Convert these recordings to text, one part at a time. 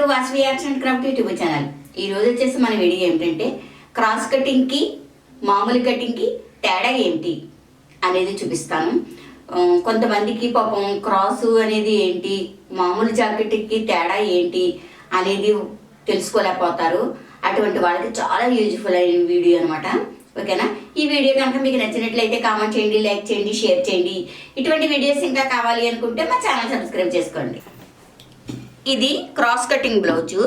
To Vasavi-Arts&Crafts YouTube channel. ఈ రోజు వచ్చేసి మన వీడియో ఏమిటంటే క్రాస్ కటింగ్కి మామూలు కటింగ్కి తేడా ఏంటి అనేది చూపిస్తాను. కొంతమందికి పాపం క్రాస్ అనేది ఏంటి, మామూలు జాకెట్కి తేడా ఏంటి అనేది తెలుసుకోలేకపోతారు. అటువంటి వాళ్ళకి చాలా యూజ్ఫుల్ అయిన వీడియో అనమాట. ఓకేనా? ఈ వీడియో కనుక మీకు నచ్చినట్లయితే కామెంట్ చేయండి, లైక్ చేయండి, షేర్ చేయండి. ఇటువంటి వీడియోస్ ఇంకా కావాలి అనుకుంటే మా ఛానల్ సబ్స్క్రైబ్ చేసుకోండి. ఇది క్రాస్ కటింగ్ బ్లౌజు,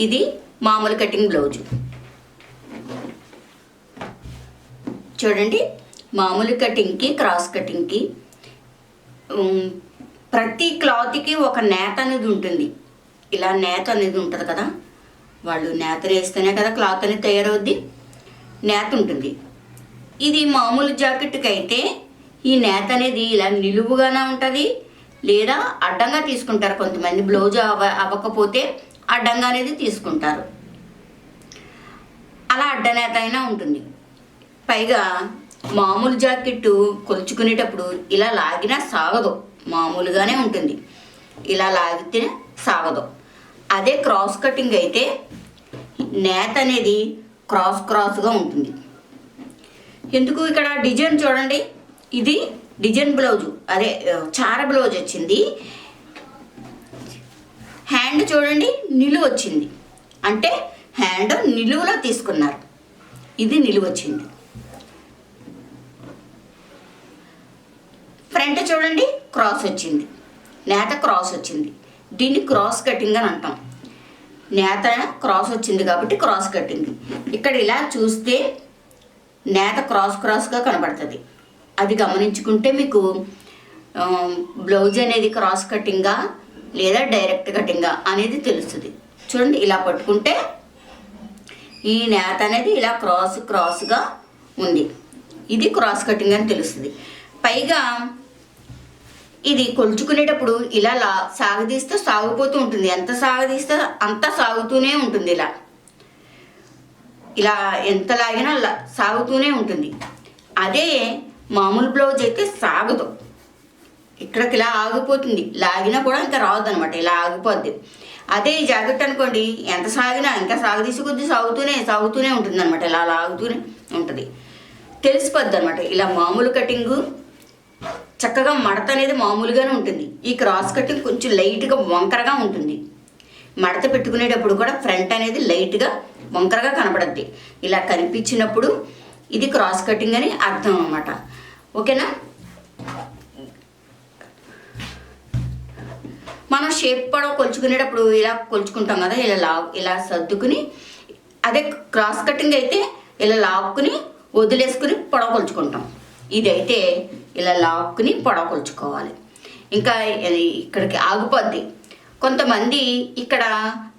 ఇది మామూలు కటింగ్ బ్లౌజు. చూడండి, మామూలు కటింగ్కి క్రాస్ కటింగ్కి ప్రతి క్లాత్కి ఒక నేత అనేది ఉంటుంది. ఇలా నేత అనేది ఉంటుంది కదా, వాళ్ళు నేత వేస్తేనే కదా క్లాత్ అనేది తయారవుద్ది, నేత ఉంటుంది. ఇది మామూలు జాకెట్కి అయితే ఈ నేత అనేది ఇలా నిలువుగానే ఉంటుంది, లేదా అడ్డంగా తీసుకుంటారు. కొంతమంది బ్లౌజ్ అవ్వకపోతే అడ్డంగా అనేది తీసుకుంటారు. అలా అడ్డనేత అయినా ఉంటుంది. పైగా మామూలు జాకెట్టు కొలుచుకునేటప్పుడు ఇలా లాగినా సాగదు, మామూలుగానే ఉంటుంది. ఇలా లాగితే సాగదు. అదే క్రాస్ కటింగ్ అయితే నేత అనేది క్రాస్గా ఉంటుంది. ఎందుకు ఇక్కడ డిజైన్ చూడండి, ఇది డిజైన్ బ్లౌజు, అదే చార బ్లౌజ్ వచ్చింది. హ్యాండ్ చూడండి నిలువు వచ్చింది, అంటే హ్యాండ్ నిలువులో తీసుకున్నారు. ఇది నిలువు వచ్చింది. ఫ్రంట్ చూడండి క్రాస్ వచ్చింది, నేత క్రాస్ వచ్చింది. దీన్ని క్రాస్ కటింగ్ అని అంటాం. నేత క్రాస్ వచ్చింది కాబట్టి క్రాస్ కటింగ్. ఇక్కడ ఇలా చూస్తే నేత క్రాస్గా కనబడుతుంది. అది గమనించుకుంటే మీకు బ్లౌజ్ అనేది క్రాస్ కటింగా లేదా డైరెక్ట్ కటింగా అనేది తెలుస్తుంది. చూడండి, ఇలా పట్టుకుంటే ఈ నేత అనేది ఇలా క్రాస్గా ఉంది. ఇది క్రాస్ కటింగ్ అని తెలుస్తుంది. పైగా ఇది కొలుచుకునేటప్పుడు ఇలా సాగదీస్తే సాగిపోతూ ఉంటుంది. ఎంత సాగదీస్తే అంత సాగుతూనే ఉంటుంది. ఇలా ఎంత లాగినా సాగుతూనే ఉంటుంది. అదే మామూలు బ్లౌజ్ అయితే సాగదు, ఇక్కడికి ఇలా ఆగిపోతుంది. లాగినా కూడా ఇంకా రావద్దు అనమాట, ఇలా ఆగిపోద్ది. అదే ఈ జాకెట్ అనుకోండి, ఎంత సాగినా ఇంకా సాగదీసి కొద్ది సాగుతూనే ఉంటుంది అనమాట. ఇలా లాగుతూనే ఉంటుంది, తెలిసిపోద్ది అనమాట. ఇలా మామూలు కటింగు చక్కగా మడత అనేది మామూలుగానే ఉంటుంది. ఈ క్రాస్ కటింగ్ కొంచెం లైట్గా వంకరగా ఉంటుంది. మడత పెట్టుకునేటప్పుడు కూడా ఫ్రంట్ అనేది లైట్గా వంకరగా కనపడద్ది. ఇలా కనిపించినప్పుడు ఇది క్రాస్ కటింగ్ అని అర్థం అన్నమాట. ఓకేనా? మనం షేప్ పొడవు కొలుచుకునేటప్పుడు ఇలా కొలుచుకుంటాం కదా, ఇలా సర్దుకుని. అదే క్రాస్ కటింగ్ అయితే ఇలా లాక్కుని వదిలేసుకుని పొడవు కొలుచుకుంటాం. ఇదైతే ఇలా లాక్కుని పొడవు కొలుచుకోవాలి. ఇంకా ఇక్కడికి ఆగిపోద్ది. కొంతమంది ఇక్కడ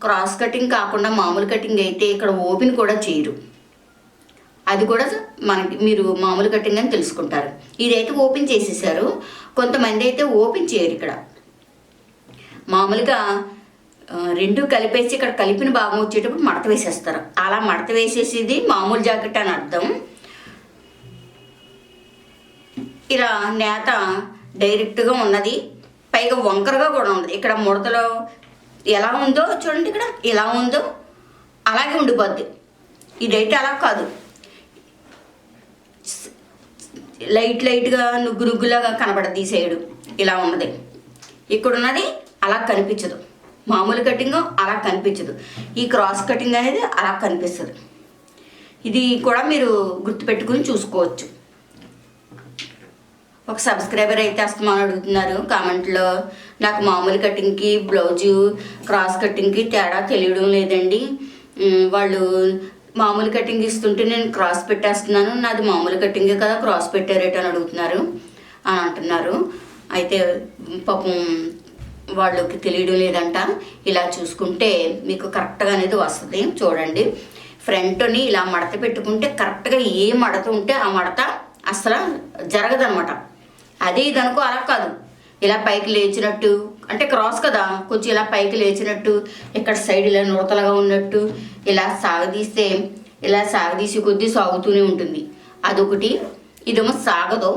క్రాస్ కటింగ్ కాకుండా మామూలు కటింగ్ అయితే ఇక్కడ ఓపెన్ కూడా చేయరు. అది కూడా మీరు మామూలు కటింగ్ అని తెలుసుకుంటారు. ఇదైతే ఓపెన్ చేసేసారు. కొంతమంది అయితే ఓపెన్ చేయరు. ఇక్కడ మామూలుగా రెండు కలిపేసి ఇక్కడ కలిపిన భాగం వచ్చేటప్పుడు మడత వేసేస్తారు. అలా మడత వేసేసేది మామూలు జాకెట్ అని అర్థం. ఇలా నేత డైరెక్ట్గా ఉన్నది, పైగా వంకరగా కూడా ఉంది. ఇక్కడ ముడతలో ఎలా ఉందో చూడండి, ఇక్కడ ఎలా ఉందో అలాగే ఉండిపోద్ది. ఇదైతే అలా కాదు, లైట్గా నుగ్గులాగా కనబడద్ది. ఈ సైడు ఇలా ఉన్నది, ఇక్కడ ఉన్నది అలా కనిపించదు. మామూలు కటింగ్ అలా కనిపించదు. ఈ క్రాస్ కటింగ్ అనేది అలా కనిపిస్తుంది. ఇది కూడా మీరు గుర్తుపెట్టుకుని చూసుకోవచ్చు. ఒక సబ్స్క్రైబర్ అయితే అస్తమానం అడుగుతున్నారు కామెంట్లో, నాకు మామూలు కటింగ్కి బ్లౌజు క్రాస్ కటింగ్కి తేడా తెలియడం లేదండి, వాళ్ళు మామూలు కటింగ్ ఇస్తుంటే నేను క్రాస్ పెట్టేస్తున్నాను, నాది మామూలు కటింగే కదా క్రాస్ పెట్టారేట అని అడుగుతున్నారు అని అంటున్నారు. అయితే పాపం వాళ్ళకి తెలియడం లేదంట. ఇలా చూసుకుంటే మీకు కరెక్ట్గా అనేది వస్తుంది. చూడండి, ఫ్రంట్ని ఇలా మడత పెట్టుకుంటే కరెక్ట్గా ఏ మడత ఉంటే ఆ మడత అసలు జరగదనమాట. అదే ఇదనుకో అలా కాదు, ఇలా పైకి లేచినట్టు, అంటే క్రాస్ కదా కొంచెం ఇలా పైకి లేచినట్టు, ఇక్కడ సైడ్ ఇలా నుడతలుగా ఉన్నట్టు ఇలా సాగదీస్తే ఇలా సాగదీసి కొద్దీ సాగుతూనే ఉంటుంది. అదొకటి. ఇదేమో సాగదు,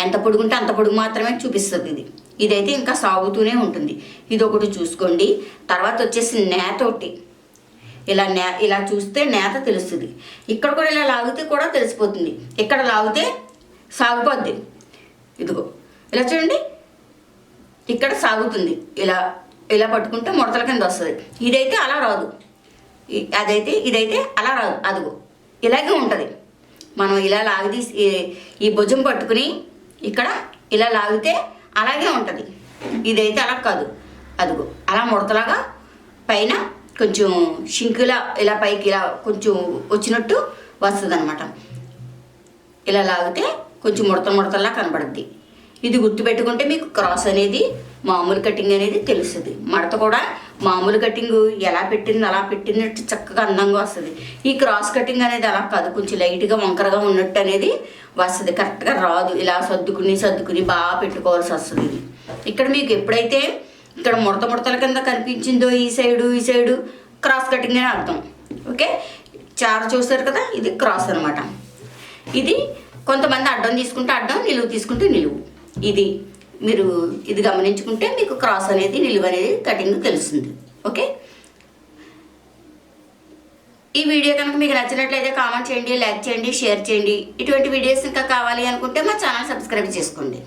ఎంత పొడుగుంటే అంత పొడుగు మాత్రమే చూపిస్తుంది. ఇదైతే ఇంకా సాగుతూనే ఉంటుంది. ఇది ఒకటి చూసుకోండి. తర్వాత వచ్చేసి నేత ఒకటి, ఇలా చూస్తే నేత తెలుస్తుంది. ఇక్కడ కూడా ఇలా లాగితే కూడా తెలిసిపోతుంది. ఇక్కడ లాగితే సాగిపోద్ది. ఇదిగో ఇలా చూడండి, ఇక్కడ సాగుతుంది. ఇలా పట్టుకుంటే ముడతల కింద వస్తుంది. ఇదైతే అలా రాదు, ఇదైతే అలా రాదు. అదిగో ఇలాగే ఉంటుంది. మనం ఇలా లాగితీసి ఈ భుజం పట్టుకుని ఇక్కడ ఇలా లాగితే అలాగే ఉంటుంది. ఇదైతే అలా కాదు. అదిగో అలా ముడతలాగా పైన కొంచెం షింకులా ఇలా పైకి ఇలా కొంచెం వచ్చినట్టు వస్తుంది అనమాట. ఇలా లాగితే కొంచెం ముడతలా కనబడుద్ది. ఇది గుర్తుపెట్టుకుంటే మీకు క్రాస్ అనేది మామూలు కటింగ్ అనేది తెలుస్తుంది. మడత కూడా మామూలు కటింగ్ ఎలా పెట్టింది అలా పెట్టినట్టు చక్కగా అందంగా వస్తుంది. ఈ క్రాస్ కటింగ్ అనేది అలా కాదు, కొంచెం లైట్గా వంకరగా ఉన్నట్టు అనేది వస్తుంది. కరెక్ట్గా రాదు. ఇలా సర్దుకుని బాగా పెట్టుకోవాల్సి వస్తుంది. ఇది ఇక్కడ మీకు ఎప్పుడైతే ఇక్కడ ముడతల కింద కనిపించిందో ఈ సైడు క్రాస్ కటింగ్ అని అర్థం. ఓకే, చార చూస్తారు కదా, ఇది క్రాస్ అనమాట. ఇది కొంతమంది అడ్డం తీసుకుంటే అడ్డం, నిలువు తీసుకుంటే నిలువు. మీరు ఇది గమనించుకుంటే మీకు క్రాస్ అనేది నిలువు అనేది కటింగ్ తెలుస్తుంది. ఓకే, ఈ వీడియో కనుక మీకు నచ్చినట్లయితే కామెంట్ చేయండి, లైక్ చేయండి, షేర్ చేయండి. ఇటువంటి వీడియోస్ ఇంకా కావాలి అనుకుంటే మా ఛానల్ సబ్స్క్రైబ్ చేసుకోండి.